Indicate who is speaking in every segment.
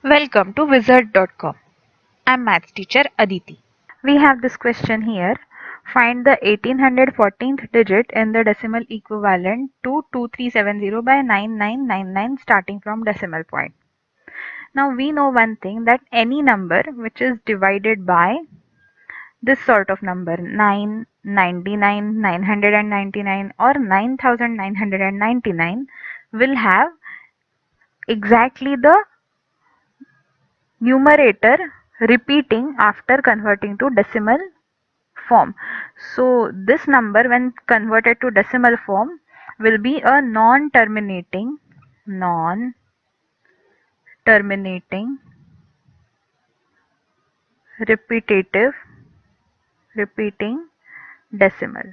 Speaker 1: Welcome to Wizard.com. I'm maths teacher Aditi. We have this question here. Find the 1814th digit in the decimal equivalent to 2370 by 9999 starting from decimal point. Now we know one thing, that any number which is divided by this sort of number 999, 999 or 9999 will have exactly the numerator repeating after converting to decimal form. So this number when converted to decimal form will be a non-terminating repetitive repeating decimal.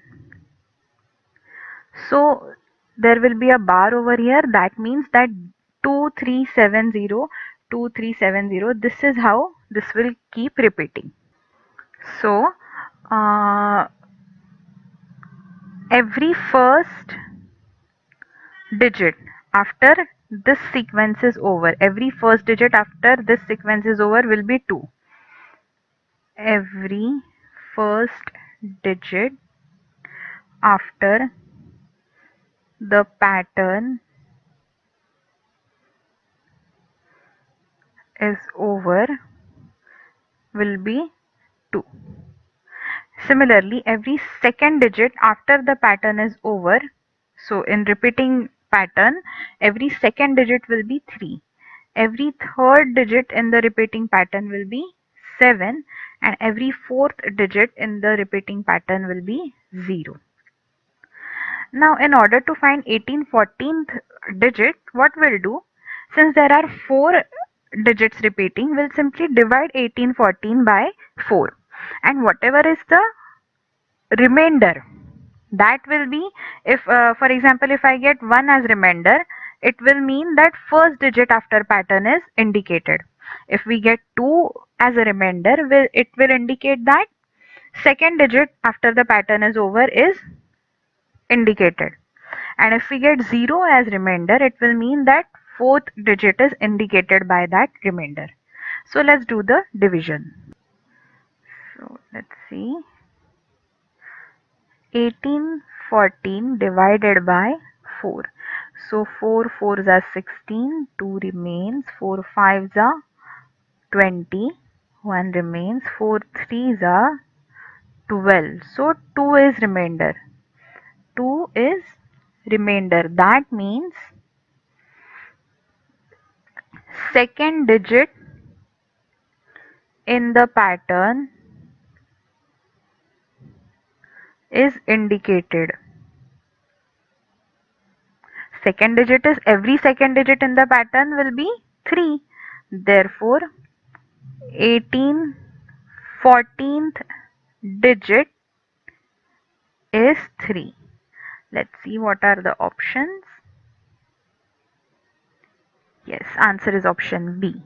Speaker 1: So there will be a bar over here, that means that 2370, 2370, this is how this will keep repeating. So every first digit after this sequence is over, every first digit after this sequence is over will be 2. Every first digit after the pattern is over will be 2. Similarly, every second digit after the pattern is over, so in repeating pattern, every second digit will be 3. Every third digit in the repeating pattern will be 7, and every fourth digit in the repeating pattern will be 0. Now in order to find 1814th digit, what we'll do, since there are 4 digits repeating, we'll simply divide 1814 by 4, and whatever is the remainder, that will be, if for example if I get 1 as remainder, it will mean that first digit after pattern is indicated. If we get 2 as a remainder, it will indicate that second digit after the pattern is over is indicated, and if we get 0 as remainder, it will mean that fourth digit is indicated by that remainder. So let's do the division. So let's see, 1814 divided by 4. So 4 4s are 16, 2 remains, 4 5s are 20, 1 remains, 4 3s are 12. So 2 is remainder. 2 is remainder. That means second digit in the pattern is indicated. Second digit is, every second digit in the pattern will be 3. Therefore 1814th digit is 3. Let's see what are the options. Yes, answer is option B.